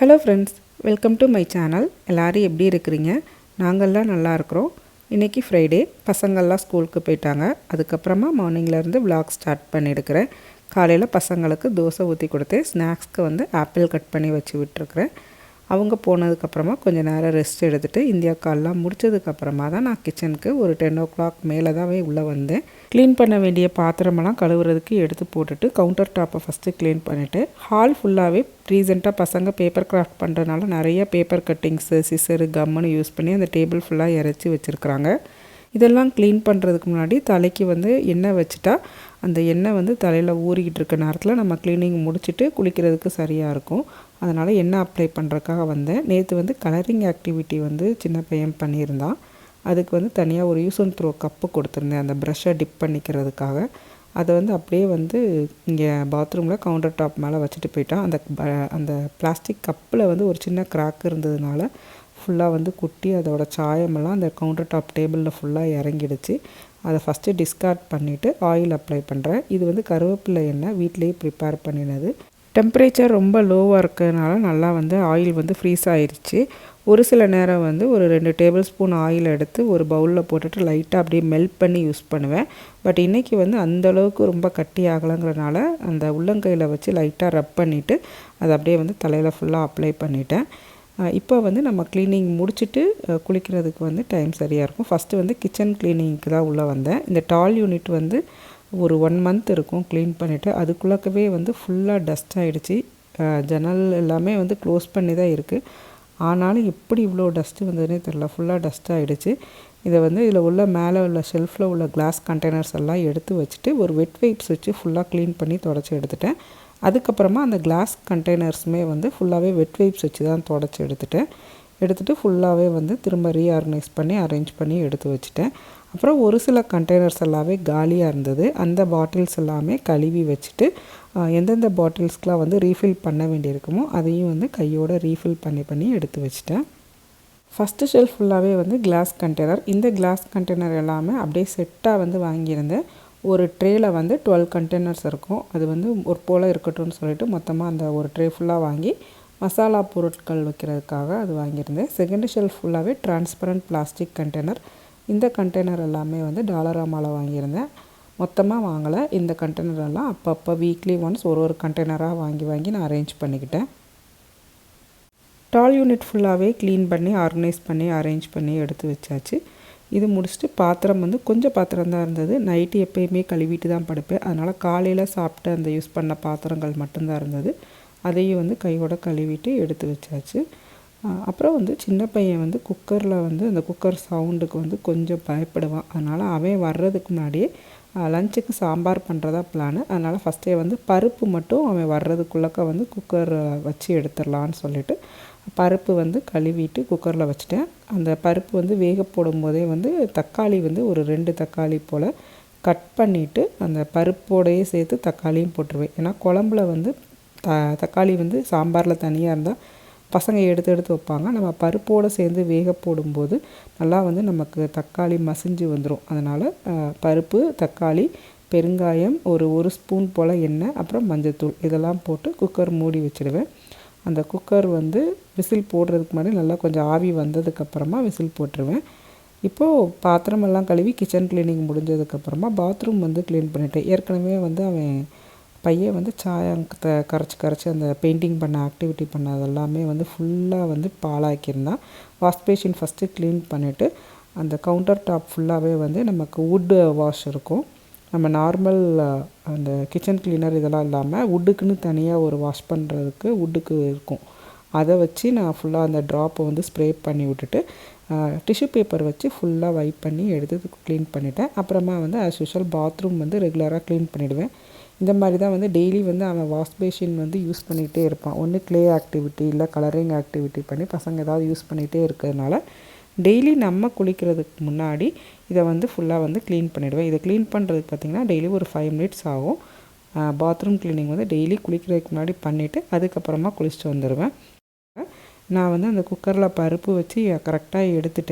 Hello friends, welcome to my channel. எல்லோரும் எப்படி இருக்கிறீங்க? நாங்கள்லாம் நல்லா இருக்கிறோம். இன்றைக்கி ஃப்ரைடே, பசங்கள்லாம் ஸ்கூலுக்கு போயிட்டாங்க. அதுக்கப்புறமா மார்னிங்லேருந்து விலாக் ஸ்டார்ட் பண்ணியிருக்கிறேன். காலையில் பசங்களுக்கு தோசை ஊற்றி கொடுத்து ஸ்நாக்ஸ்க்கு வந்து ஆப்பிள் கட் பண்ணி வச்சு விட்டுருக்குறேன். அவங்க போனதுக்கப்புறமா கொஞ்சம் நேரம் ரெஸ்ட் எடுத்துகிட்டு இந்தியா கால்லாம் முடித்ததுக்கப்புறமா தான் நான் கிச்சனுக்கு ஒரு 10 o'clock மேலே தான் உள்ளே வந்தேன். க்ளீன் பண்ண வேண்டிய பாத்திரமெல்லாம் கழுவுறதுக்கு எடுத்து போட்டுட்டு கவுண்டர் டாப்பை ஃபஸ்ட்டு க்ளீன் பண்ணிவிட்டு ஹால் ஃபுல்லாகவே ரீசெண்டாக பசங்க பேப்பர் கிராஃப்ட் பண்ணுறதுனால நிறைய பேப்பர் கட்டிங்ஸு, சிசரு, கம்முன்னு யூஸ் பண்ணி அந்த டேபிள் ஃபுல்லாக இறச்சி வச்சுருக்குறாங்க. இதெல்லாம் க்ளீன் பண்ணுறதுக்கு முன்னாடி தலைக்கு வந்து எண்ணெய் வச்சுட்டா அந்த எண்ணெய் வந்து தலையில் ஊறிக்கிட்டு இருக்க நேரத்தில் நம்ம க்ளீனிங் முடிச்சுட்டு குளிக்கிறதுக்கு சரியாக இருக்கும். அதனால் எண்ணெய் அப்ளை பண்ணுறதுக்காக வந்தேன். நேற்று வந்து கலரிங் ஆக்டிவிட்டி வந்து சின்ன பையன் பண்ணியிருந்தான். அதுக்கு வந்து தனியாக ஒரு யூஸ் அண்ட் த்ரோ கப்பு கொடுத்துருந்தேன் அந்த ப்ரஷ்ஷை டிப் பண்ணிக்கிறதுக்காக. அதை வந்து அப்படியே வந்து இங்கே பாத்ரூமில் கவுண்டர் டாப் மேலே வச்சுட்டு போயிட்டான். அந்த பிளாஸ்டிக் கப்பில் வந்து ஒரு சின்ன கிராக் இருந்ததுனால ஃபுல்லாக வந்து குட்டி அதோட சாயமெல்லாம் அந்த கவுண்டர் டாப் டேபிளில் ஃபுல்லாக இறங்கிடுச்சு. அதை ஃபஸ்ட்டு டிஸ்கார்ட் பண்ணிவிட்டு ஆயில் அப்ளை பண்ணுறேன். இது வந்து கருவேப்பிலை எண்ணெய் வீட்டிலேயே ப்ரிப்பேர் பண்ணினது. டெம்பரேச்சர் ரொம்ப லோவாக இருக்கிறதுனால நல்லா வந்து ஆயில் வந்து ஃப்ரீஸ் ஆயிடுச்சு. ஒரு சில நேரம் வந்து ஒரு 2 டேபிள் ஸ்பூன் ஆயில் எடுத்து ஒரு பவுலில் போட்டுட்டு லைட்டாக அப்படியே மெல்ட் பண்ணி யூஸ் பண்ணுவேன். பட் இன்றைக்கி வந்து அந்தளவுக்கு ரொம்ப கட்டி ஆகலைங்கிறனால அந்த உள்ளங்கையில் வச்சு லைட்டாக ரப் பண்ணிவிட்டு அதை அப்படியே வந்து தலையில் ஃபுல்லாக அப்ளை பண்ணிட்டேன். இப்போ வந்து நம்ம க்ளீனிங் முடிச்சுட்டு குளிக்கிறதுக்கு வந்து டைம் சரியாக இருக்கும். ஃபஸ்ட்டு வந்து கிச்சன் க்ளீனிங்க்கு தான் உள்ளே வந்தேன். இந்த டால் யூனிட் வந்து ஒரு 1 month இருக்கும் க்ளீன் பண்ணிவிட்டு. அதுக்குள்ளக்கவே வந்து ஃபுல்லாக டஸ்ட் ஆகிடுச்சு. ஜன்னல் எல்லாமே வந்து க்ளோஸ் பண்ணி தான் இருக்குது. ஆனாலும் எப்படி இவ்வளோ டஸ்ட்டு வந்ததுனே தெரில, ஃபுல்லாக டஸ்ட் ஆகிடுச்சு. இதை வந்து இதில் உள்ள மேலே உள்ள ஷெல்ஃபில் உள்ள கிளாஸ் கண்டெய்னர்ஸ் எல்லாம் எடுத்து வச்சுட்டு ஒரு வெட் வைப்ஸ் வச்சு ஃபுல்லாக க்ளீன் பண்ணி தொடச்சி எடுத்துட்டேன். அதுக்கப்புறமா அந்த கிளாஸ் கண்டெய்னர்ஸுமே வந்து ஃபுல்லாகவே வெட் வைப்ஸ் வச்சு தான் தொடச்சி எடுத்துகிட்டு ஃபுல்லாகவே வந்து திரும்ப ரீஆர்கனைஸ் பண்ணி அரேஞ்ச் பண்ணி எடுத்து வச்சுட்டேன். அப்புறம் ஒரு சில கண்டெய்னர்ஸ் எல்லாமே காலியாக இருந்தது. அந்த பாட்டில்ஸ் எல்லாமே கழுவி வச்சுட்டு எந்தெந்த பாட்டில்ஸ்க்கெலாம் வந்து ரீஃபில் பண்ண வேண்டியிருக்குமோ அதையும் வந்து கையோடு ரீஃபில் பண்ணி எடுத்து வச்சுட்டேன். ஃபஸ்ட்டு ஷெல்ஃப் ஃபுல்லாகவே வந்து கிளாஸ் கண்டெய்னர். இந்த கிளாஸ் கண்டெய்னர் எல்லாமே அப்படியே செட்டாக வந்து வாங்கியிருந்தேன். ஒரு ட்ரேயில் வந்து 12 கண்டெய்னர்ஸ் இருக்கும். அது வந்து ஒரு போல் இருக்கட்டும்னு சொல்லிட்டு மொத்தமாக அந்த ஒரு ட்ரே ஃபுல்லாக வாங்கி மசாலா பொருட்கள் வைக்கிறதுக்காக அது வாங்கியிருந்தேன். செகண்ட் ஷெல்ஃப் ஃபுல்லாகவே டிரான்ஸ்பரண்ட் பிளாஸ்டிக் கண்டெய்னர். இந்த கண்டெய்னர் எல்லாமே வந்து டாலராமாவில் வாங்கியிருந்தேன். மொத்தமாக வாங்கலை. இந்த கண்டெய்னர் எல்லாம் அப்பப்போ வீக்லி ஒன்ஸ் ஒரு கண்டெய்னராக வாங்கி நான் அரேஞ்ச் பண்ணிக்கிட்டேன். டால் யூனிட் ஃபுல்லாகவே க்ளீன் பண்ணி ஆர்கனைஸ் பண்ணி அரேஞ்ச் பண்ணி எடுத்து வச்சாச்சு. இது முடிச்சுட்டு பாத்திரம் வந்து கொஞ்சம் பாத்திரம் தான் இருந்தது. நைட்டு எப்போயுமே கழுவிட்டு தான் படுப்பேன். அதனால் காலையில் சாப்பிட்டு அந்த யூஸ் பண்ண பாத்திரங்கள் மட்டும்தான் இருந்தது. அதையும் வந்து கையோட கழுவிட்டு எடுத்து வச்சாச்சு. அப்புறம் வந்து சின்ன பையன் வந்து குக்கரில் வந்து அந்த குக்கர் சவுண்டுக்கு வந்து கொஞ்சம் பயப்படுவான். அதனால் அவன் வர்றதுக்கு முன்னாடியே லஞ்சுக்கு சாம்பார் பண்ணுறதா பிளானு. அதனால் ஃபஸ்ட்டே வந்து பருப்பு மட்டும் அவன் வர்றதுக்குள்ளக்க வந்து குக்கர் வச்சு எடுத்துடலான்னு சொல்லிவிட்டு பருப்பு வந்து கழுவிட்டு குக்கரில் வச்சுட்டேன். அந்த பருப்பு வந்து வேக போடும்போதே வந்து தக்காளி வந்து ஒரு 2 தக்காளி போல் கட் பண்ணிவிட்டு அந்த பருப்போடையே சேர்த்து தக்காளியும் போட்டுருவேன். ஏன்னா குழம்புல வந்து தக்காளி வந்து சாம்பாரில் தனியாக இருந்தால் பசங்க எடுத்து வைப்பாங்க. நம்ம பருப்போடு சேர்ந்து வேக போடும்போது நல்லா வந்து நமக்கு தக்காளி மசிஞ்சு வந்துடும். அதனால் பருப்பு, தக்காளி, பெருங்காயம், ஒரு ஸ்பூன் போல் எண்ணெய், அப்புறம் மஞ்சள்தூள் இதெல்லாம் போட்டு குக்கர் மூடி வச்சுடுவேன். அந்த குக்கர் வந்து விசில் போடுறதுக்கு முன்னாடி நல்லா கொஞ்சம் ஆவி வந்ததுக்கப்புறமா விசில் போட்டுருவேன். இப்போது பாத்திரமெல்லாம் கழுவி கிச்சன் க்ளீனிங் முடிஞ்சதுக்கப்புறமா பாத்ரூம் வந்து க்ளீன் பண்ணிவிட்டேன். ஏற்கனவே வந்து அவன் பையன் வந்து சாயத்தை கரைச்சி அந்த பெயிண்டிங் பண்ண ஆக்டிவிட்டி பண்ண அதெல்லாமே வந்து ஃபுல்லாக வந்து பாலாக்கியிருந்தான். வாஷ் பேஷின் ஃபஸ்ட்டு க்ளீன் பண்ணிவிட்டு அந்த கவுண்டர் டாப் ஃபுல்லாகவே வந்து நமக்கு வுட்டு வாஷ் இருக்கும். நம்ம நார்மல் அந்த கிச்சன் க்ளீனர் இதெல்லாம் இல்லாமல் வுட்டுக்குன்னு தனியாக ஒரு வாஷ் பண்ணுறதுக்கு வுட்டுக்கு இருக்கும். அதை வச்சு நான் ஃபுல்லாக அந்த ட்ராப்பை வந்து ஸ்ப்ரே பண்ணி விட்டுட்டு டிஷ்யூ பேப்பர் வச்சு ஃபுல்லாக வைப் பண்ணி எடுத்து க்ளீன் பண்ணிவிட்டேன். அப்புறமா வந்து ஆஸ் யூஷுவல் பாத்ரூம் வந்து ரெகுலராக க்ளீன் பண்ணிவிடுவேன். இந்த மாதிரி தான் வந்து டெய்லி வந்து அவன் வாஷ் பேஷின் வந்து யூஸ் பண்ணிகிட்டே இருப்பான். ஒன்று க்ளே ஆக்டிவிட்டி இல்லை கலரிங் ஆக்டிவிட்டி பண்ணி பசங்க ஏதாவது யூஸ் பண்ணிகிட்டே இருக்கிறதுனால டெய்லி நம்ம குளிக்கிறதுக்கு முன்னாடி இதை வந்து ஃபுல்லாக வந்து க்ளீன் பண்ணிவிடுவேன். இதை க்ளீன் பண்ணுறதுக்கு பார்த்திங்கன்னா டெய்லி ஒரு 5 minutes ஆகும். பாத்ரூம் க்ளீனிங் வந்து டெய்லி குளிக்கிறதுக்கு முன்னாடி பண்ணிவிட்டு அதுக்கப்புறமா குளிச்சுட்டு வந்துடுவேன். நான் வந்து அந்த குக்கரில் பருப்பு வச்சு கரெக்டாக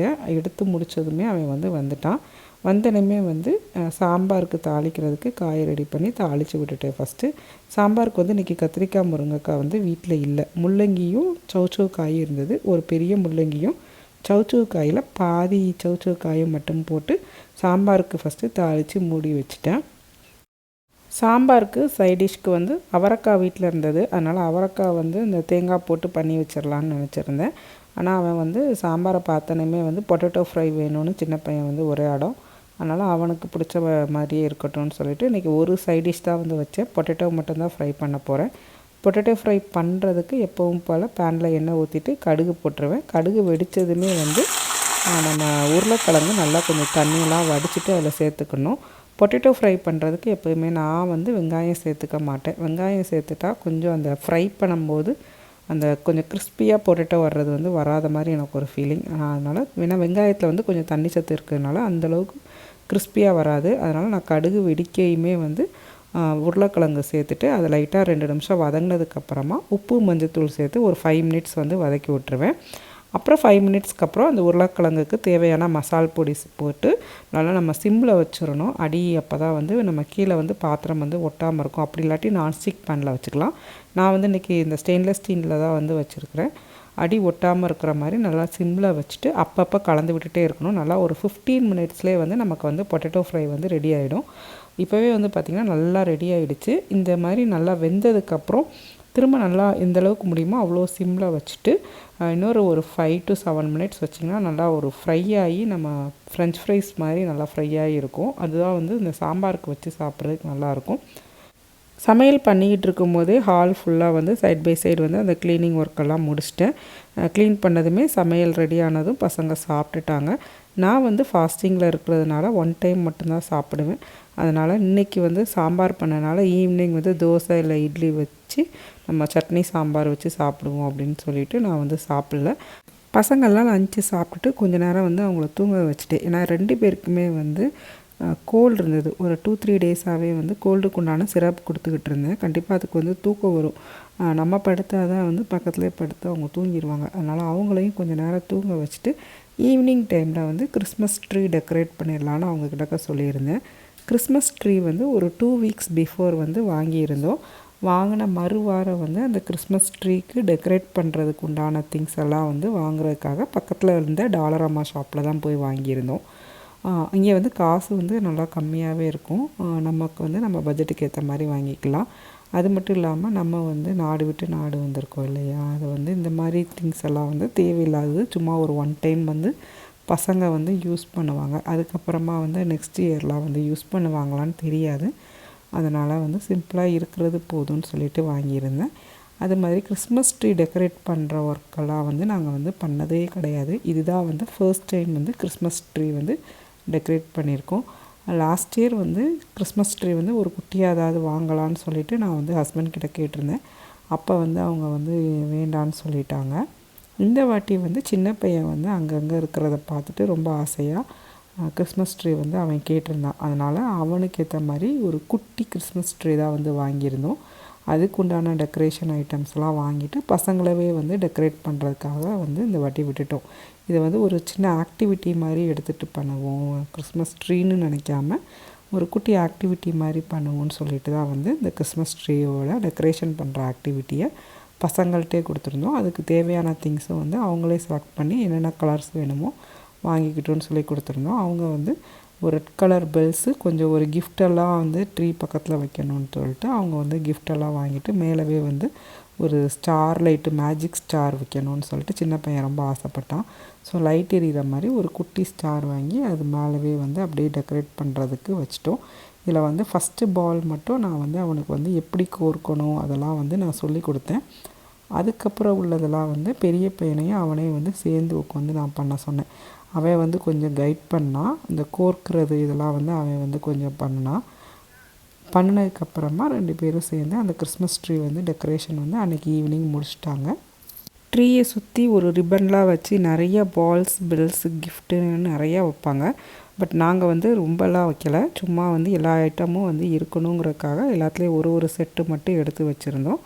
எடுத்து முடித்ததுமே அவன் வந்துட்டான். வந்தனமே வந்து சாம்பாருக்கு தாளிக்கிறதுக்கு காயை ரெடி பண்ணி தாளித்து விட்டுட்டேன் ஃபஸ்ட்டு. சாம்பாருக்கு வந்து இன்றைக்கி கத்திரிக்காய் முருங்கைக்காய் வந்து வீட்டில் இல்லை. முள்ளங்கியும் சௌச்சௌ காயும் இருந்தது. ஒரு பெரிய முள்ளங்கியும் சௌச்சௌ காயில் பாதி சௌச்சௌ காயும் மட்டும் போட்டு சாம்பாருக்கு ஃபஸ்ட்டு தாளித்து மூடி வச்சுட்டேன். சாம்பாருக்கு சைடிஷ்க்கு வந்து அவரைக்காய் வீட்டில் இருந்தது. அதனால் அவரைக்காய் வந்து இந்த தேங்காய் போட்டு பண்ணி வச்சிடலான்னு நினச்சிருந்தேன். ஆனால் அவன் வந்து சாம்பாரை பார்த்தனமே வந்து பொட்டேட்டோ ஃப்ரை வேணும்னு சின்ன பையன் வந்து ஒரே இடம். அதனால் அவனுக்கு பிடிச்ச மாதிரியே இருக்கட்டும்னு சொல்லிவிட்டு இன்றைக்கி ஒரு சைடிஷ் தான் வந்து வச்சேன். பொட்டேட்டோ மட்டும்தான் ஃப்ரை பண்ண போகிறேன். பொட்டேட்டோ ஃப்ரை பண்ணுறதுக்கு எப்பவும் போல் பேனில் எண்ணெய் ஊற்றிட்டு கடுகு போட்டுருவேன். கடுகு வெடித்ததுமே வந்து நம்ம உருளைக்கிழங்கு நல்லா கொஞ்சம் தண்ணியெலாம் வடிச்சிட்டு அதில் சேர்த்துக்கணும். பொட்டேட்டோ ஃப்ரை பண்ணுறதுக்கு எப்போயுமே நான் வந்து வெங்காயம் சேர்த்துக்க மாட்டேன். வெங்காயம் சேர்த்துட்டா கொஞ்சம் அந்த ஃப்ரை பண்ணும்போது அந்த கொஞ்சம் கிறிஸ்பியாக பொட்டேட்டோ வர்றது வந்து வராத மாதிரி எனக்கு ஒரு ஃபீலிங். அதனால் வேணால் வெங்காயத்தில் வந்து கொஞ்சம் தண்ணி சத்து இருக்கிறதுனால அந்தளவுக்கு கிறிஸ்பியாக வராது. அதனால் நான் கடுகு வெடிக்கையுமே வந்து உருளைக்கிழங்கு சேர்த்துட்டு அதை லைட்டாக 2 நிமிஷம் வதங்கினதுக்கப்புறமா உப்பு மஞ்சத்தூள் சேர்த்து ஒரு 5 மினிட்ஸ் வந்து வதக்கி விட்டுருவேன். அப்புறம் 5 மினிட்ஸ்க்கு அப்புறம் அந்த உருளைக்கிழங்குக்கு தேவையான மசால் பொடி போட்டு நல்லா நம்ம சிம்மில் வச்சிடணும். அடி அப்போ தான் வந்து நம்ம கீழே வந்து பாத்திரம் வந்து ஒட்டாமல் இருக்கும். அப்படி இல்லாட்டி நான்ஸ்டிக் பேனில் வச்சுக்கலாம். நான் வந்து இன்றைக்கி இந்த ஸ்டெயின்லெஸ் ஸ்டீலில் தான் வந்து வச்சுருக்கிறேன். அடி ஒட்டாமல் இருக்கிற மாதிரி நல்லா சிம்மில் வச்சுட்டு அப்பப்போ கலந்து விட்டுட்டே இருக்கணும். நல்லா ஒரு 15 மினிட்ஸ்லேயே வந்து நமக்கு வந்து பொட்டேட்டோ ஃப்ரை வந்து ரெடி ஆகிடும். இப்போவே வந்து பார்த்திங்கன்னா நல்லா ரெடி ஆகிடுச்சு. இந்த மாதிரி நல்லா வெந்ததுக்கப்புறம் திரும்ப நல்லா எந்தளவுக்கு முடியுமோ அவ்வளோ சிம்மில் வச்சுட்டு இன்னொரு ஒரு 5 to 7 மினிட்ஸ் வச்சிங்கன்னா நல்லா ஒரு ஃப்ரை ஆகி நம்ம ஃப்ரெஞ்ச் ஃப்ரைஸ் மாதிரி நல்லா ஃப்ரை ஆகி இருக்கும். அதுதான் வந்து இந்த சாம்பாருக்கு வச்சு சாப்பிட்றதுக்கு நல்லாயிருக்கும். சமையல் பண்ணிக்கிட்டு இருக்கும்போதே ஹால் ஃபுல்லாக வந்து சைட் பை சைடு வந்து அந்த க்ளீனிங் ஒர்க்கெல்லாம் முடிச்சிட்டேன். க்ளீன் பண்ணதுமே சமையல் ரெடி ஆனதும் பசங்க சாப்பிட்டுட்டாங்க. நான் வந்து ஃபாஸ்டிங்கில் இருக்கிறதுனால 1 டைம் மட்டும்தான் சாப்பிடுவேன். அதனால் இன்றைக்கி வந்து சாம்பார் பண்ணனால ஈவினிங் வந்து தோசை இல்லை இட்லி வச்சு நம்ம சட்னி சாம்பார் வச்சு சாப்பிடுவோம் அப்படின்னு சொல்லிவிட்டு நான் வந்து சாப்பிடல. பசங்கள்லாம் லஞ்சு சாப்பிட்டுட்டு கொஞ்ச நேரம் வந்து அவங்கள தூங்க வச்சுட்டேன். ஏன்னா 2 பேருக்குமே வந்து கோல்டு இருந்தது. ஒரு 2-3 டேஸாகவே வந்து கோல்டுக்கு உண்டான சிரப் கொடுத்துக்கிட்டு இருந்தேன். கண்டிப்பாக அதுக்கு வந்து தூக்கம் வரும். நம்ம படுத்தால் தான் வந்து பக்கத்துலேயே படுத்து அவங்க தூங்கிடுவாங்க. அதனால் அவங்களையும் கொஞ்சம் நேரம் தூங்க வச்சுட்டு ஈவினிங் டைமில் வந்து கிறிஸ்மஸ் ட்ரீ டெக்கரேட் பண்ணிடலான்னு அவங்கக்கிட்ட சொல்லியிருந்தேன். கிறிஸ்மஸ் ட்ரீ வந்து ஒரு 2 வீக்ஸ் பிஃபோர் வந்து வாங்கியிருந்தோம். வாங்கின மறுவாரம் வந்து அந்த கிறிஸ்மஸ் ட்ரீக்கு டெக்கரேட் பண்ணுறதுக்கு உண்டான திங்ஸ் எல்லாம் வந்து வாங்குறதுக்காக பக்கத்தில் இருந்த டாலரம்மா ஷாப்பில் தான் போய் வாங்கியிருந்தோம். இங்கே வந்து காசு வந்து நல்லா கம்மியாகவே இருக்கும். நமக்கு வந்து நம்ம பட்ஜெட்டுக்கு ஏற்ற மாதிரி வாங்கிக்கலாம். அது மட்டும் இல்லாமல் நம்ம வந்து நாடு விட்டு நாடு வந்திருக்கோம் இல்லையா, அது வந்து இந்த மாதிரி திங்ஸ் எல்லாம் வந்து தேவையில்லாதது. சும்மா ஒரு 1 டைம் வந்து பசங்க வந்து யூஸ் பண்ணுவாங்க. அதுக்கப்புறமா வந்து நெக்ஸ்ட் இயர்லாம் வந்து யூஸ் பண்ணுவாங்களான்னு தெரியாது. அதனால் வந்து சிம்பிளாக இருக்கிறது போதும்னு சொல்லிட்டு வாங்கியிருந்தேன். அது மாதிரி கிறிஸ்மஸ் ட்ரீ டெக்கரேட் பண்ணுற ஒர்க்கெல்லாம் வந்து நாங்கள் வந்து பண்ணதே கிடையாது. இதுதான் வந்து ஃபர்ஸ்ட் டைம் வந்து கிறிஸ்மஸ் ட்ரீ வந்து டெக்கரேட் பண்ணியிருக்கோம். லாஸ்ட் இயர் வந்து கிறிஸ்மஸ் ட்ரீ வந்து ஒரு குட்டியாக ஏதாவது வாங்கலான்னு சொல்லிவிட்டு நான் வந்து ஹஸ்பண்ட் கிட்ட கேட்டிருந்தேன். அப்போ வந்து அவங்க வந்து வேண்டான்னு சொல்லிட்டாங்க. இந்த வாட்டி வந்து சின்ன பையன் வந்து அங்கங்கே இருக்கிறத பார்த்துட்டு ரொம்ப ஆசையாக கிறிஸ்மஸ் ட்ரீ வந்து அவன் கேட்டிருந்தான். அதனால் அவனுக்கு ஏற்ற மாதிரி ஒரு குட்டி கிறிஸ்மஸ் ட்ரீ தான் வந்து வாங்கியிருந்தோம். அதுக்குண்டான டெக்கரேஷன் ஐட்டம்ஸ்லாம் வாங்கிட்டு பசங்களவே வந்து டெக்கரேட் பண்ணுறதுக்காக வந்து இந்த வாட்டி விட்டுட்டோம். இதை வந்து ஒரு சின்ன ஆக்டிவிட்டி மாதிரி எடுத்துகிட்டு பண்ணுவோம், கிறிஸ்மஸ் ட்ரீன்னு நினைக்காம ஒரு குட்டி ஆக்டிவிட்டி மாதிரி பண்ணுவோன்னு சொல்லிட்டு தான் வந்து இந்த கிறிஸ்மஸ் ட்ரீயோட டெக்கரேஷன் பண்ணுற ஆக்டிவிட்டியை பசங்கள்கிட்டே கொடுத்துருந்தோம். அதுக்கு தேவையான திங்ஸும் வந்து அவங்களே செலக்ட் பண்ணி என்னென்ன கலர்ஸ் வேணுமோ வாங்கிக்கிட்டோன்னு சொல்லி கொடுத்துருந்தோம். அவங்க வந்து ஒரு ரெட் கலர் பெல்ஸு கொஞ்சம் ஒரு கிஃப்டெல்லாம் வந்து ட்ரீ பக்கத்தில் வைக்கணும்னு சொல்லிட்டு அவங்க வந்து கிஃப்டெல்லாம் வாங்கிட்டு மேலவே வந்து ஒரு ஸ்டார் லைட்டு மேஜிக் ஸ்டார் வைக்கணும்னு சொல்லிட்டு சின்ன பையன் ரொம்ப ஆசைப்பட்டான். ஸோ லைட் எரியிற மாதிரி ஒரு குட்டி ஸ்டார் வாங்கி அது மேலவே வந்து அப்படியே டெக்கரேட் பண்ணுறதுக்கு வச்சிட்டோம். இதில் வந்து ஃபஸ்ட்டு பால் மட்டும் நான் வந்து அவனுக்கு வந்து எப்படி கோர்க்கணும் அதெல்லாம் வந்து நான் சொல்லி கொடுத்தேன். அதுக்கப்புறம் உள்ளதெல்லாம் வந்து பெரிய பையனையும் அவனையும் வந்து சேர்ந்து உட்காந்து நான் பண்ண சொன்னேன். அவன் வந்து கொஞ்சம் கைட் பண்ணான். இந்த கோர்க்கிறது இதெல்லாம் வந்து அவன் வந்து கொஞ்சம் பண்ணான். பண்ணினதுக்கப்புறமா 2 பேரும் சேர்ந்து அந்த கிறிஸ்மஸ் ட்ரீ வந்து டெக்கரேஷன் வந்து அன்றைக்கி ஈவினிங் முடிச்சிட்டாங்க. ட்ரீயை சுற்றி ஒரு ரிப்பன்லாம் வச்சு நிறைய பால்ஸ் பெல்ஸு கிஃப்ட்டுன்னு நிறையா வைப்பாங்க. பட் நாங்கள் வந்து ரொம்பலாம் வைக்கலை. சும்மா வந்து எல்லா ஐட்டமும் வந்து இருக்கணுங்கிறதுக்காக எல்லாத்துலேயும் ஒரு செட்டு மட்டும் எடுத்து வச்சுருந்தோம்.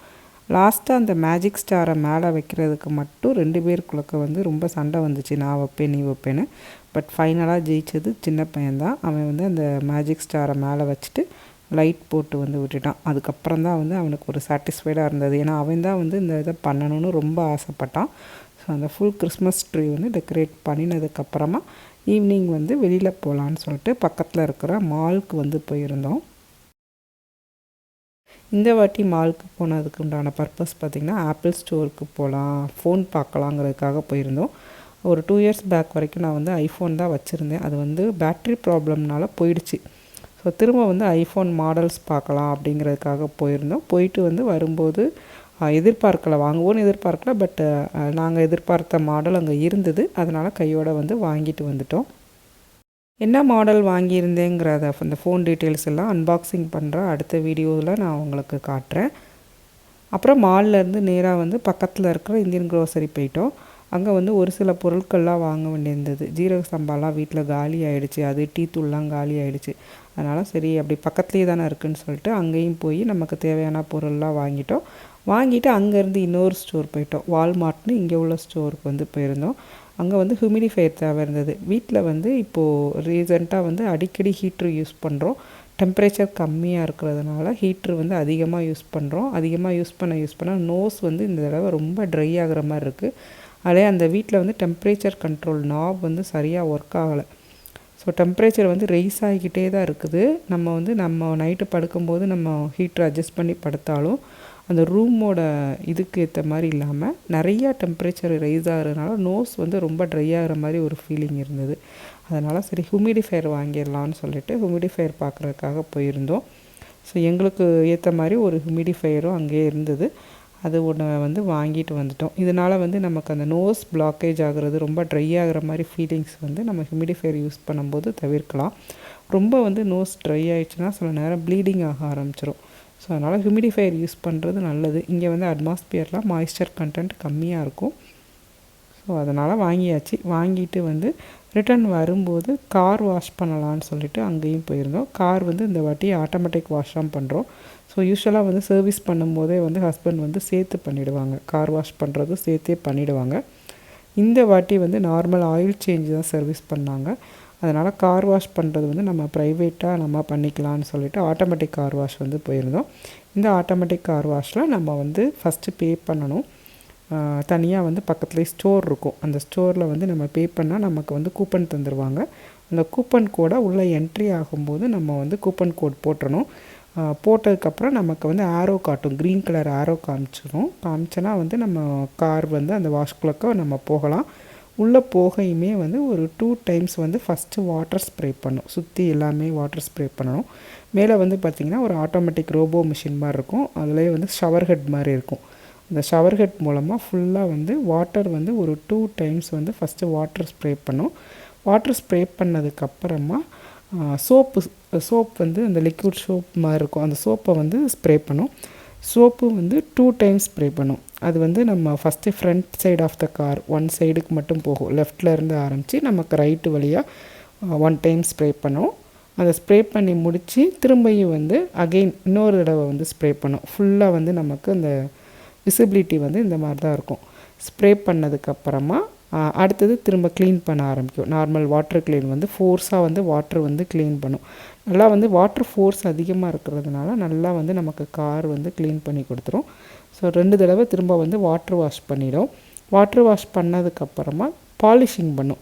லாஸ்ட்டாக அந்த மேஜிக் ஸ்டாரை மேலே வைக்கிறதுக்கு மட்டும் 2 பேருக்குள்ளக்க வந்து ரொம்ப சண்டை வந்துச்சு, நான் வைப்பேன் நீ வைப்பேன்னு. பட் ஃபைனலாக ஜெயித்தது சின்ன பையன்தான். அவன் வந்து அந்த மேஜிக் ஸ்டாரை மேலே வச்சுட்டு லைட் போட்டு வந்து விட்டுட்டான். அதுக்கப்புறம் தான் வந்து அவனுக்கு ஒரு சாட்டிஸ்ஃபைடாக இருந்தது. ஏன்னா அவன் தான் வந்து இந்த இதை பண்ணணும்னு ரொம்ப ஆசைப்பட்டான். ஸோ அந்த ஃபுல் கிறிஸ்மஸ் ட்ரீ வந்து டெக்கரேட் பண்ணினதுக்கப்புறமா ஈவினிங் வந்து வெளியில் போகலான்னு சொல்லிட்டு பக்கத்தில் இருக்கிற மாலுக்கு வந்து போயிருந்தோம். இந்த வாட்டி மாலுக்கு போனதுக்கு உண்டான பர்பஸ் பார்த்திங்கன்னா, ஆப்பிள் ஸ்டோருக்கு போகலாம், ஃபோன் பார்க்கலாங்கிறதுக்காக போயிருந்தோம். ஒரு 2 இயர்ஸ் பேக் வரைக்கும் நான் வந்து ஐஃபோன் தான் வச்சுருந்தேன். அது வந்து பேட்ரி ப்ராப்ளம்னால போயிடுச்சு. ஸோ திரும்ப வந்து ஐஃபோன் மாடல்ஸ் பார்க்கலாம் அப்படிங்கிறதுக்காக போயிருந்தோம். போயிட்டு வந்து வரும்போது எதிர்பார்க்கலை, வாங்குவோன்னு எதிர்பார்க்கல. பட் நாங்கள் எதிர்பார்த்த மாடல் அங்கே இருந்தது. அதனால் கையோடு வந்து வாங்கிட்டு வந்துட்டோம். என்ன மாடல் வாங்கியிருந்தேங்கிறத அந்த ஃபோன் டீட்டெயில்ஸ் எல்லாம் அன்பாக்சிங் பண்ணுற அடுத்த வீடியோவில் நான் உங்களுக்கு காட்டுறேன். அப்புறம் மால்லேருந்து நேராக வந்து பக்கத்தில் இருக்கிற இந்தியன் க்ரோசரி போயிட்டோம். அங்கே வந்து ஒரு சில பொருட்கள்லாம் வாங்க வேண்டியிருந்தது. ஜீரக சம்பாலாம் வீட்டில் காலி ஆகிடுச்சு, அது டீ தூள்லாம் காலி ஆகிடுச்சு. அதனால் சரி அப்படி பக்கத்துலேயே தானே இருக்குதுன்னு சொல்லிட்டு அங்கேயும் போய் நமக்கு தேவையான பொருள்லாம் வாங்கிட்டோம். வாங்கிட்டு அங்கேருந்து இன்னொரு ஸ்டோர் போயிட்டோம். வால்மார்ட்னு இங்கே உள்ள ஸ்டோருக்கு வந்து போயிருந்தோம். அங்கே வந்து ஹியூமிடிஃபையர் தேவை இருந்தது. வீட்டில் வந்து இப்போது ரீசெண்டாக வந்து அடிக்கடி ஹீட்ரு யூஸ் பண்ணுறோம். டெம்பரேச்சர் கம்மியாக இருக்கிறதுனால ஹீட்ரு வந்து அதிகமாக யூஸ் பண்ணுறோம். அதிகமாக யூஸ் பண்ண நோஸ் வந்து இந்த தடவை ரொம்ப ட்ரை ஆகிற மாதிரி இருக்குது. அதே அந்த வீட்டில் வந்து டெம்பரேச்சர் கண்ட்ரோல் நாப் வந்து சரியாக ஒர்க் ஆகலை. ஸோ டெம்பரேச்சர் வந்து ரைஸ் ஆகிக்கிட்டே தான் இருக்குது. நம்ம நைட்டு படுக்கும்போது நம்ம ஹீட்ரு அட்ஜஸ்ட் பண்ணி படுத்தாலும் அந்த ரூமோட இதுக்கு ஏற்ற மாதிரி இல்லாமல் நிறையா டெம்பரேச்சர் ரைஸ் ஆகிறதுனால நோஸ் வந்து ரொம்ப ட்ரை ஆகிற மாதிரி ஒரு ஃபீலிங் இருந்தது. அதனால் சரி ஹியூமிடிஃபையர் வாங்கிடலான்னு சொல்லிட்டு ஹியூமிடிஃபையர் பார்க்குறதுக்காக போயிருந்தோம். ஸோ எங்களுக்கு ஏற்ற மாதிரி ஒரு ஹியூமிடிஃபையரும் அங்கேயே இருந்தது. அது ஒன்று வந்து வாங்கிட்டு வந்துட்டோம். இதனால் வந்து நமக்கு அந்த நோஸ் பிளாக்கேஜ் ஆகிறது, ரொம்ப ட்ரை ஆகிற மாதிரி ஃபீலிங்ஸ் வந்து நம்ம ஹியூமிடிஃபையர் யூஸ் பண்ணும்போது தவிர்க்கலாம். ரொம்ப வந்து நோஸ் ட்ரை ஆகிடுச்சுன்னா சில நேரம் ப்ளீடிங் ஆக ஆரம்பிச்சிடும். ஸோ அதனால் ஹியூமிடிஃபையர் யூஸ் பண்ணுறது நல்லது. இங்கே வந்து அட்மாஸ்பியரில் மாய்ஸ்சர் கண்டென்ட் கம்மியாக இருக்கும். ஸோ அதனால் வாங்கியாச்சு. வாங்கிட்டு வந்து ரிட்டன் வரும்போது கார் வாஷ் பண்ணலான்னு சொல்லிட்டு அங்கேயும் போயிருந்தோம். கார் வந்து இந்த வாட்டி ஆட்டோமேட்டிக் வாஷ் தான் பண்ணுறோம். ஸோ யூஸ்வலாக வந்து சர்வீஸ் பண்ணும்போதே வந்து ஹஸ்பண்ட் வந்து சேர்த்து பண்ணிவிடுவாங்க, கார் வாஷ் பண்ணுறது சேர்த்தே பண்ணிவிடுவாங்க. இந்த வாட்டி வந்து நார்மல் ஆயில் சேஞ்ச் தான் சர்வீஸ் பண்ணாங்க. அதனால் கார் வாஷ் பண்ணுறது வந்து நம்ம ப்ரைவேட்டாக நம்ம பண்ணிக்கலான்னு சொல்லிட்டு ஆட்டோமேட்டிக் கார் வாஷ் வந்து போயிருந்தோம். இந்த ஆட்டோமேட்டிக் கார் வாஷில் நம்ம வந்து ஃபஸ்ட்டு பே பண்ணணும். தனியாக வந்து பக்கத்துலேயே ஸ்டோர் இருக்கும். அந்த ஸ்டோரில் வந்து நம்ம பே பண்ணால் நமக்கு வந்து கூப்பன் தந்துடுவாங்க. அந்த கூப்பன் கோடை உள்ளே என்ட்ரி ஆகும்போது நம்ம வந்து கூப்பன் கோட் போட்டுறணும். போட்டதுக்கப்புறம் நமக்கு வந்து ஆரோ காட்டும், க்ரீன் கலர் ஆரோ காமிச்சோன்னா வந்து நம்ம கார் வந்து அந்த வாஷ்குள்ளக்க நம்ம போகலாம். உள்ளே போகையுமே வந்து ஒரு 2 டைம்ஸ் வந்து ஃபஸ்ட்டு வாட்டர் ஸ்ப்ரே பண்ணணும். சுற்றி எல்லாமே வாட்டர் ஸ்ப்ரே பண்ணணும். மேலே வந்து பார்த்திங்கன்னா ஒரு ஆட்டோமேட்டிக் ரோபோ மிஷின் மாதிரி இருக்கும். அதிலே வந்து ஷவர் ஹெட் மாதிரி இருக்கும். அந்த ஷவர் ஹெட் மூலமாக ஃபுல்லாக வந்து வாட்டர் வந்து ஒரு 2 டைம்ஸ் வந்து ஃபஸ்ட்டு வாட்டர் ஸ்ப்ரே பண்ணும். வாட்டர் ஸ்ப்ரே பண்ணதுக்கப்புறமா சோப் வந்து அந்த லிக்விட் சோப் மாதிரி இருக்கும், அந்த சோப்பை வந்து ஸ்ப்ரே பண்ணும். சோப்பு வந்து 2 டைம்ஸ் ஸ்ப்ரே பண்ணும். அது வந்து நம்ம first front side of the car 1 சைடுக்கு மட்டும் போகும். லெஃப்ட்லேருந்து ஆரம்பித்து நமக்கு ரைட்டு வழியாக 1 டைம் ஸ்ப்ரே பண்ணும். அதை ஸ்ப்ரே பண்ணி முடித்து திரும்பியும் வந்து அகெயின் இன்னொரு தடவை வந்து ஸ்ப்ரே பண்ணும். ஃபுல்லாக வந்து நமக்கு அந்த விசிபிலிட்டி வந்து இந்த மாதிரி தான் இருக்கும். ஸ்ப்ரே பண்ணதுக்கப்புறமா அடுத்தது திரும்ப க்ளீன் பண்ண ஆரம்பிக்கும். நார்மல் வாட்டர் க்ளீன் வந்து ஃபோர்ஸாக வந்து வாட்டர் வந்து க்ளீன் பண்ணும். நல்லா வந்து வாட்டர் ஃபோர்ஸ் அதிகமாக இருக்கிறதுனால நல்லா வந்து நமக்கு கார் வந்து க்ளீன் பண்ணி கொடுத்துரும். ஸோ 2 தடவை திரும்ப வந்து வாட்டர் வாஷ் பண்ணிடும். வாட்டர் வாஷ் பண்ணதுக்கப்புறமா பாலிஷிங் பண்ணும்.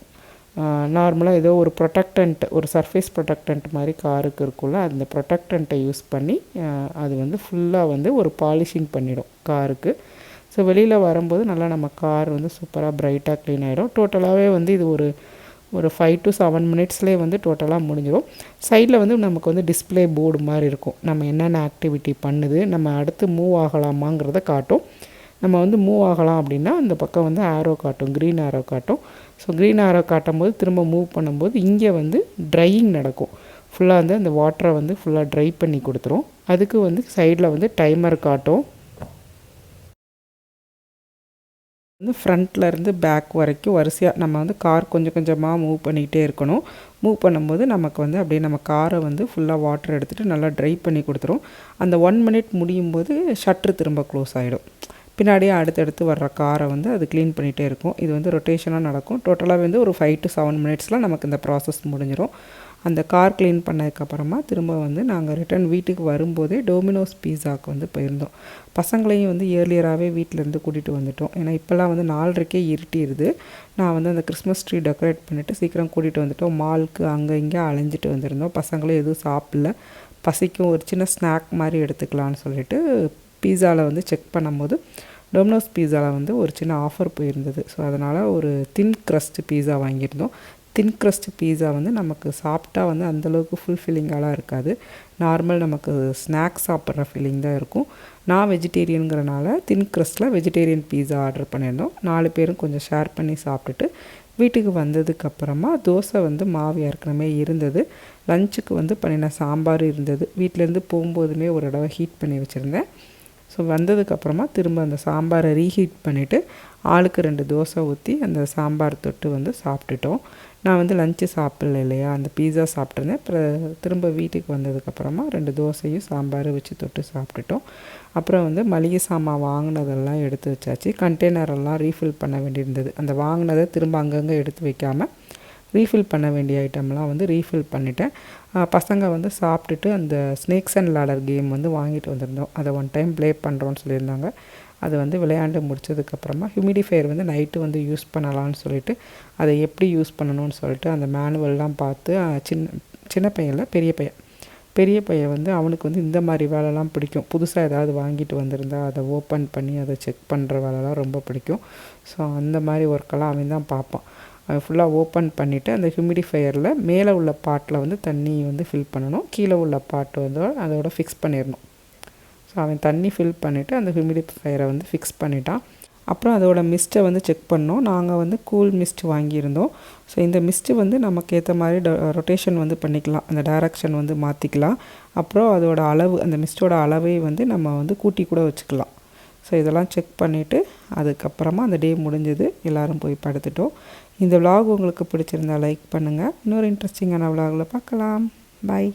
நார்மலாக ஏதோ ஒரு ப்ரொடக்டன்ட், ஒரு சர்ஃபேஸ் ப்ரொடக்டன்ட் மாதிரி காருக்கு இருக்குள்ள அந்த ப்ரொடக்டன்ட்டை யூஸ் பண்ணி அது வந்து ஃபுல்லாக வந்து ஒரு பாலிஷிங் பண்ணிடும் காருக்கு. ஸோ வெளியில் வரும்போது நல்லா நம்ம கார் வந்து சூப்பராக ப்ரைட்டாக க்ளீன் ஆகிடும். டோட்டலாகவே வந்து இது ஒரு 5 to 7 மினிட்ஸ்லேயே வந்து டோட்டலாக முடிஞ்சிடும். சைடில் வந்து நமக்கு வந்து டிஸ்பிளே போர்டு மாதிரி இருக்கும். நம்ம என்னென்ன ஆக்டிவிட்டி பண்ணுது, நம்ம அடுத்து மூவ் ஆகலாமாங்கிறத காட்டும். நம்ம வந்து மூவ் ஆகலாம் அப்படின்னா அந்த பக்கம் வந்து ஆரோ காட்டும், க்ரீன் ஆரோ காட்டும். ஸோ க்ரீன் ஆரோ காட்டும் போது திரும்ப மூவ் பண்ணும்போது இங்கே வந்து ட்ரையிங் நடக்கும். ஃபுல்லாக வந்து அந்த வாட்டரை வந்து ஃபுல்லாக ட்ரை பண்ணி கொடுத்துரும். அதுக்கு வந்து சைடில் வந்து டைமர் காட்டும். வந்து ஃப்ரண்ட்லேருந்து பேக் வரைக்கும் வரிசையாக நம்ம வந்து கார் கொஞ்சம் கொஞ்சமாக மூவ் பண்ணிக்கிட்டே இருக்கணும். மூவ் பண்ணும்போது நமக்கு வந்து அப்படியே நம்ம காரை வந்து ஃபுல்லாக வாட்டர் எடுத்துகிட்டு நல்லா ட்ரை பண்ணி கொடுத்துரும். அந்த 1 மினிட் முடியும் போது ஷட்ரு திரும்ப க்ளோஸ் ஆகிடும். பின்னாடியே அடுத்தடுத்து வர்ற காரை வந்து அது க்ளீன் பண்ணிகிட்டே இருக்கும். இது வந்து ரொட்டேஷனாக நடக்கும். டோட்டலாக வந்து ஒரு 5 to 7 மினிட்ஸில் நமக்கு இந்த ப்ராசஸ் முடிஞ்சிடும். அந்த கார் க்ளீன் பண்ணதுக்கப்புறமா திரும்ப வந்து நாங்கள் ரிட்டன் வீட்டுக்கு வரும்போதே டோமினோஸ் பீஸாவுக்கு வந்து போயிருந்தோம். பசங்களையும் வந்து ஏர்லியராகவே வீட்டிலேருந்து கூட்டிகிட்டு வந்துட்டோம். ஏன்னா இப்போல்லாம் வந்து 4:30க்கே இருட்டிடுது. நான் வந்து அந்த கிறிஸ்மஸ் ட்ரீ டெக்கரேட் பண்ணிவிட்டு சீக்கிரம் கூட்டிகிட்டு வந்துட்டோம். மாலுக்கு அங்கே இங்கே அலைஞ்சிட்டு வந்திருந்தோம். பசங்களும் எதுவும் சாப்பிடல. பசிக்கும் ஒரு சின்ன ஸ்நாக் மாதிரி எடுத்துக்கலான்னு சொல்லிட்டு பீஸாவில் வந்து செக் பண்ணும்போது டொமினோஸ் பீஸாவில் வந்து ஒரு சின்ன ஆஃபர் போயிருந்தது. ஸோ அதனால் ஒரு தின் க்ரஸ்ட் பீஸா வாங்கியிருந்தோம். தின் க்ரஸ்ட் பீஸா வந்து நமக்கு சாப்பிட்டா வந்து அந்தளவுக்கு ஃபுல்ஃபில்லிங்காலாம் இருக்காது. நார்மல் நமக்கு ஸ்நாக்ஸ் சாப்பிட்ற ஃபீலிங் தான் இருக்கும். நான் வெஜிடேரியனுங்கிறனால தின் க்ரஸ்ட்டில் வெஜிடேரியன் பீஸா ஆர்டர் பண்ணியிருந்தோம். 4 பேரும் கொஞ்சம் ஷேர் பண்ணி சாப்பிட்டுட்டு வீட்டுக்கு வந்ததுக்கப்புறமா தோசை வந்து மாவு ஏற்கனவே இருந்தது. லஞ்சுக்கு வந்து பண்ணின சாம்பார் இருந்தது. வீட்டிலேருந்து போகும்போதுமே ஒரு தடவை ஹீட் பண்ணி வச்சுருந்தேன். ஸோ வந்ததுக்கப்புறமா திரும்ப அந்த சாம்பாரை ரீஹீட் பண்ணிவிட்டு ஆளுக்கு 2 தோசை ஊற்றி அந்த சாம்பார் தொட்டு வந்து சாப்பிட்டுட்டோம். நான் வந்து லஞ்சு சாப்பிடல இல்லையா, அந்த பீஸா சாப்பிட்ருந்தேன். அப்புறம் திரும்ப வீட்டுக்கு வந்ததுக்கப்புறமா 2 தோசையும் சாம்பார் வச்சு தொட்டு சாப்பிட்டுட்டோம். அப்புறம் வந்து மளிகை சாமான் வாங்கினதெல்லாம் எடுத்து வச்சாச்சு. கண்டெய்னரெல்லாம் ரீஃபில் பண்ண வேண்டியிருந்தது. அந்த வாங்கினதை திரும்ப அங்கங்கே எடுத்து வைக்காமல் ரீஃபில் பண்ண வேண்டிய ஐட்டம்லாம் வந்து ரீஃபில் பண்ணிட்டேன். பசங்க வந்து சாப்பிட்டுட்டு அந்த ஸ்னேக்ஸ் அண்ட் லேடர் கேம் வந்து வாங்கிட்டு வந்திருந்தோம். அதை 1 டைம் ப்ளே பண்ணுறோன்னு சொல்லியிருந்தாங்க. அது வந்து விளையாண்டு முடிச்சதுக்கப்புறமா ஹியூமிடிஃபையர் வந்து நைட்டு வந்து யூஸ் பண்ணலான்னு சொல்லிட்டு அதை எப்படி யூஸ் பண்ணணும்னு சொல்லிட்டு அந்த மேனுவல்லாம் பார்த்து சின்ன பையனில் பெரிய பையன் வந்து அவனுக்கு வந்து இந்த மாதிரி வேலைலாம் பிடிக்கும். புதுசாக ஏதாவது வாங்கிட்டு வந்திருந்தா அதை ஓப்பன் பண்ணி அதை செக் பண்ணுற வேலைலாம் ரொம்ப பிடிக்கும். ஸோ அந்த மாதிரி ஒர்க்கெல்லாம் அவன் தான் பார்ப்பான். ஃபுல்லாக ஓப்பன் பண்ணிவிட்டு அந்த ஹியூமிடிஃபையரில் மேலே உள்ள பாட்டில் வந்து தண்ணி வந்து ஃபில் பண்ணணும். கீழே உள்ள பாட்டு வந்து அதோட ஃபிக்ஸ் பண்ணிடணும். ஸோ அவன் தண்ணி ஃபில் பண்ணிவிட்டு அந்த ஹியூமிடிஃபையரை வந்து ஃபிக்ஸ் பண்ணிட்டான். அப்புறம் அதோட மிஸ்ட்டை வந்து செக் பண்ணோம். நாங்கள் வந்து கூல் மிஸ்ட் வாங்கியிருந்தோம். ஸோ இந்த மிஸ்ட்டு வந்து நமக்கு ஏற்ற மாதிரி ரொட்டேஷன் வந்து பண்ணிக்கலாம். அந்த டைரக்ஷன் வந்து மாற்றிக்கலாம். அப்புறம் அதோட அளவு, அந்த மிஸ்ட்டோட அளவை வந்து நம்ம வந்து கூட்டி கூட வச்சுக்கலாம். ஸோ இதெல்லாம் செக் பண்ணிவிட்டு அதுக்கப்புறமா அந்த டே முடிஞ்சது. எல்லோரும் போய் படுத்துட்டோம். இந்த விலாக் உங்களுக்கு பிடிச்சிருந்தா லைக் பண்ணுங்கள். இன்னொரு இன்ட்ரெஸ்டிங்கான விலாகில் பார்க்கலாம். பாய்.